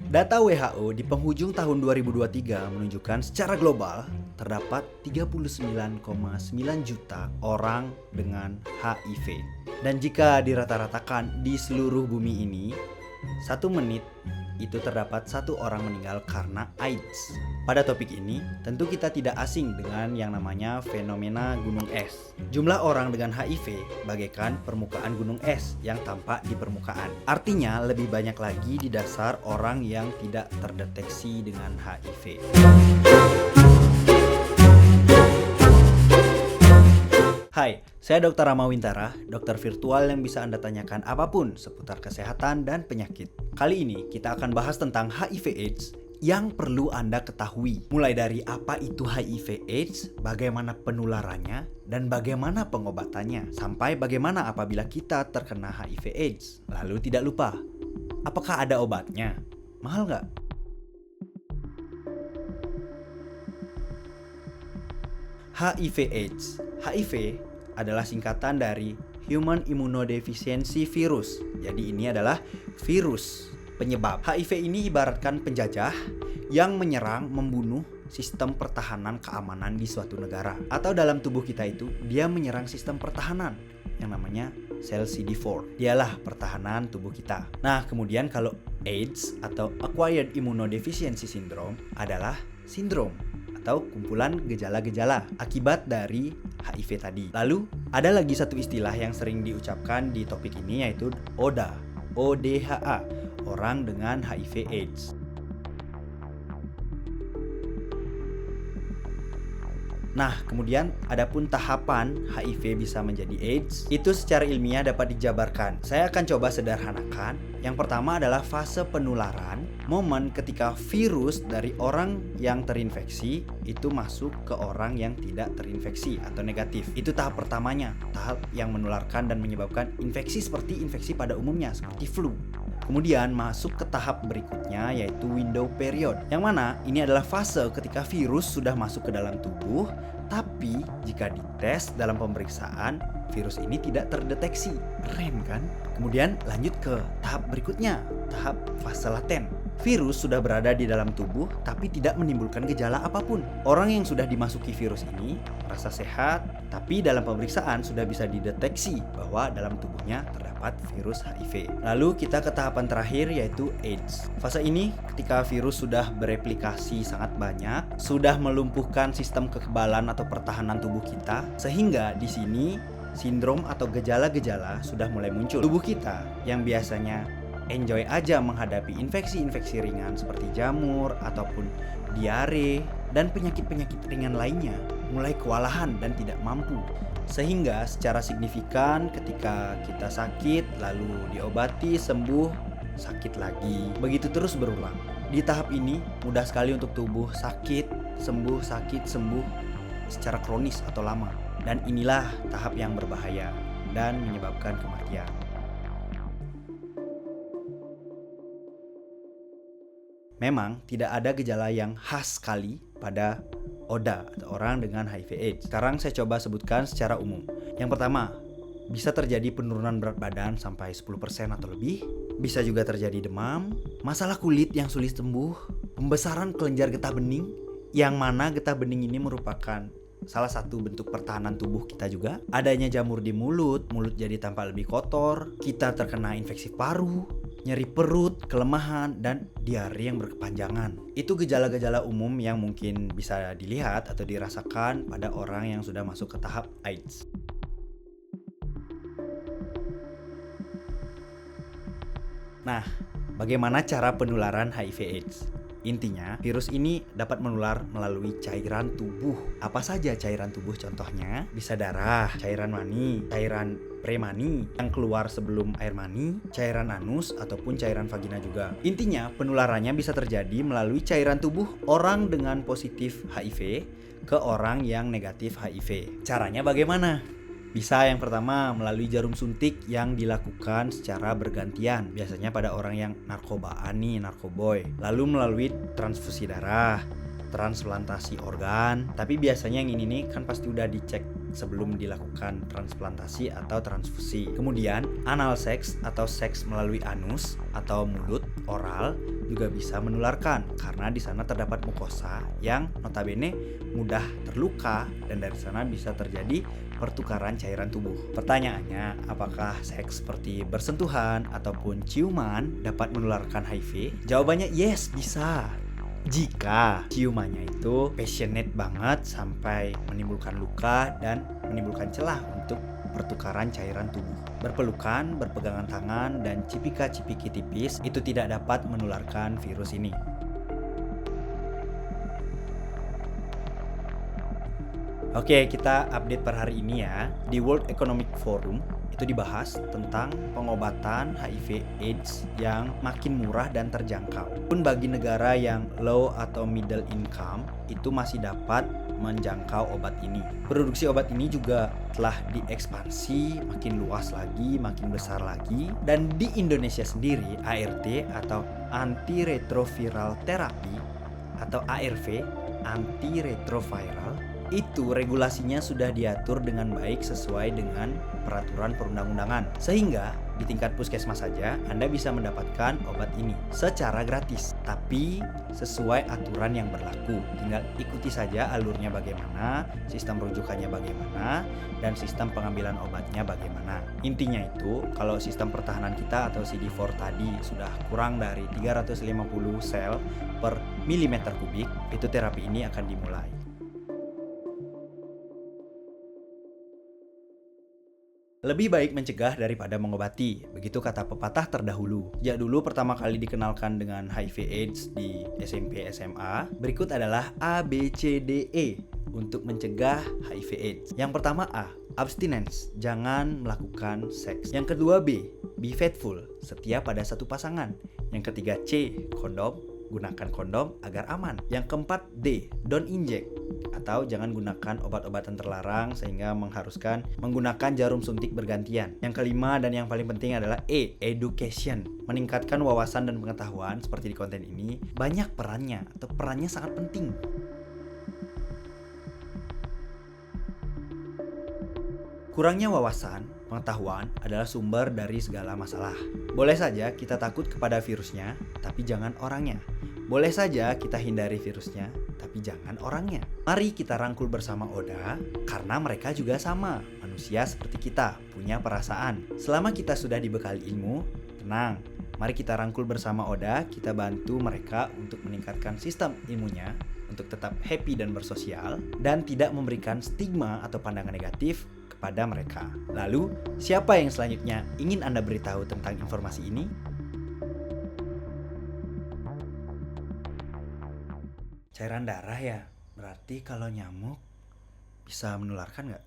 Data WHO di penghujung tahun 2023 menunjukkan secara global terdapat 39,9 juta orang dengan HIV. Dan jika dirata-ratakan di seluruh bumi ini, 1 menit itu terdapat 1 orang meninggal karena AIDS. Pada topik ini, tentu kita tidak asing dengan yang namanya fenomena gunung es. Jumlah orang dengan HIV bagaikan permukaan gunung es yang tampak di permukaan. Artinya lebih banyak lagi di dasar orang yang tidak terdeteksi dengan HIV. Hai, saya Dr. Rama Wintara, dokter virtual yang bisa Anda tanyakan apapun seputar kesehatan dan penyakit. Kali ini kita akan bahas tentang HIV/AIDS yang perlu Anda ketahui. Mulai dari apa itu HIV/AIDS, bagaimana penularannya, dan bagaimana pengobatannya, sampai bagaimana apabila kita terkena HIV/AIDS. Lalu tidak lupa, apakah ada obatnya? Mahal nggak? HIV/AIDS. HIV adalah singkatan dari Human Immunodeficiency Virus. Jadi ini adalah virus penyebab. HIV ini ibaratkan penjajah yang menyerang, membunuh sistem pertahanan keamanan di suatu negara. Atau dalam tubuh kita itu, dia menyerang sistem pertahanan yang namanya sel CD4. Dialah pertahanan tubuh kita. Nah, kemudian kalau AIDS atau Acquired Immunodeficiency Syndrome adalah sindrom atau kumpulan gejala-gejala akibat dari HIV tadi. Lalu, ada lagi satu istilah yang sering diucapkan di topik ini yaitu ODA, ODHA, orang dengan HIV/AIDS. Nah, kemudian adapun tahapan HIV bisa menjadi AIDS, itu secara ilmiah dapat dijabarkan. Saya akan coba sederhanakan. Yang pertama adalah fase penularan, momen ketika virus dari orang yang terinfeksi itu masuk ke orang yang tidak terinfeksi atau negatif. Itu tahap pertamanya, tahap yang menularkan dan menyebabkan infeksi seperti infeksi pada umumnya, seperti flu. Kemudian masuk ke tahap berikutnya yaitu window period, yang mana ini adalah fase ketika virus sudah masuk ke dalam tubuh, tapi jika dites dalam pemeriksaan virus ini tidak terdeteksi. Keren kan? Kemudian lanjut ke tahap berikutnya, tahap fase laten. Virus sudah berada di dalam tubuh tapi tidak menimbulkan gejala apapun. Orang yang sudah dimasuki virus ini merasa sehat, tapi dalam pemeriksaan sudah bisa dideteksi bahwa dalam tubuhnya terdapat virus HIV. Lalu kita ke tahapan terakhir yaitu AIDS. Fase ini ketika virus sudah bereplikasi sangat banyak, sudah melumpuhkan sistem kekebalan atau pertahanan tubuh kita, sehingga di sini sindrom atau gejala-gejala sudah mulai muncul. Tubuh kita yang biasanya enjoy aja menghadapi infeksi-infeksi ringan seperti jamur ataupun diare dan penyakit-penyakit ringan lainnya mulai kewalahan dan tidak mampu. Sehingga secara signifikan ketika kita sakit lalu diobati sembuh, sakit lagi. Begitu terus berulang. Di tahap ini mudah sekali untuk tubuh sakit, sembuh, sakit, sembuh secara kronis atau lama. Dan inilah tahap yang berbahaya dan menyebabkan kematian. Memang tidak ada gejala yang khas sekali pada ODA atau orang dengan HIV/AIDS. Sekarang saya coba sebutkan secara umum. Yang pertama, bisa terjadi penurunan berat badan sampai 10% atau lebih. Bisa juga terjadi demam, masalah kulit yang sulit sembuh, pembesaran kelenjar getah bening, yang mana getah bening ini merupakan salah satu bentuk pertahanan tubuh kita juga. Adanya jamur di mulut, mulut jadi tampak lebih kotor, kita terkena infeksi paru, nyeri perut, kelemahan, dan diare yang berkepanjangan. Itu gejala-gejala umum yang mungkin bisa dilihat atau dirasakan pada orang yang sudah masuk ke tahap AIDS. Nah, bagaimana cara penularan HIV/AIDS? Intinya, virus ini dapat menular melalui cairan tubuh. Apa saja cairan tubuh contohnya? Bisa darah, cairan mani, cairan premani yang keluar sebelum air mani, cairan anus, ataupun cairan vagina juga. Intinya, penularannya bisa terjadi melalui cairan tubuh orang dengan positif HIV ke orang yang negatif HIV. Caranya bagaimana? Bisa yang pertama melalui jarum suntik yang dilakukan secara bergantian, biasanya pada orang yang narkobaan nih, narkoboy. Lalu melalui transfusi darah, transplantasi organ. Tapi biasanya yang ini nih kan pasti udah dicek sebelum dilakukan transplantasi atau transfusi. Kemudian anal seks atau seks melalui anus atau mulut, oral, juga bisa menularkan karena di sana terdapat mukosa yang notabene mudah terluka dan dari sana bisa terjadi pertukaran cairan tubuh. Pertanyaannya, apakah seks seperti bersentuhan ataupun ciuman dapat menularkan HIV? Jawabannya yes, bisa. Jika ciumannya itu passionate banget sampai menimbulkan luka dan menimbulkan celah untuk pertukaran cairan tubuh. Berpelukan, berpegangan tangan, dan cipika-cipiki tipis itu tidak dapat menularkan virus ini. Oke, kita update per hari ini ya. Di World Economic Forum itu dibahas tentang pengobatan HIV AIDS yang makin murah dan terjangkau. Pun bagi negara yang low atau middle income itu masih dapat menjangkau obat ini. Produksi obat ini juga telah diekspansi makin luas lagi, makin besar lagi. Dan di Indonesia sendiri ART atau antiretroviral therapy atau ARV, antiretroviral, itu regulasinya sudah diatur dengan baik sesuai dengan peraturan perundang-undangan. Sehingga di tingkat puskesmas saja Anda bisa mendapatkan obat ini secara gratis, tapi sesuai aturan yang berlaku. Tinggal ikuti saja alurnya bagaimana, sistem rujukannya bagaimana, dan sistem pengambilan obatnya bagaimana. Intinya itu, kalau sistem pertahanan kita atau CD4 tadi sudah kurang dari 350 sel per milimeter kubik, itu terapi ini akan dimulai. Lebih baik mencegah daripada mengobati, begitu kata pepatah terdahulu. Sejak dulu pertama kali dikenalkan dengan HIV AIDS di SMP SMA, berikut adalah A, B, C, D, E untuk mencegah HIV AIDS. Yang pertama A, abstinence, jangan melakukan seks. Yang kedua B, be faithful, setia pada satu pasangan. Yang ketiga C, kondom, gunakan kondom agar aman. Yang keempat D, don't inject, atau jangan gunakan obat-obatan terlarang sehingga mengharuskan menggunakan jarum suntik bergantian. Yang kelima dan yang paling penting adalah E, education, meningkatkan wawasan dan pengetahuan. Seperti di konten ini banyak perannya atau perannya sangat penting. Kurangnya wawasan, pengetahuan adalah sumber dari segala masalah. Boleh saja kita takut kepada virusnya, tapi jangan orangnya. Boleh saja kita hindari virusnya, tapi jangan orangnya. Mari kita rangkul bersama Oda, karena mereka juga sama, manusia seperti kita, punya perasaan. Selama kita sudah dibekali ilmu, tenang. Mari kita rangkul bersama Oda, kita bantu mereka untuk meningkatkan sistem ilmunya, untuk tetap happy dan bersosial, dan tidak memberikan stigma atau pandangan negatif kepada mereka. Lalu, siapa yang selanjutnya ingin Anda beritahu tentang informasi ini? Cairan darah ya? Berarti kalau nyamuk bisa menularkan nggak?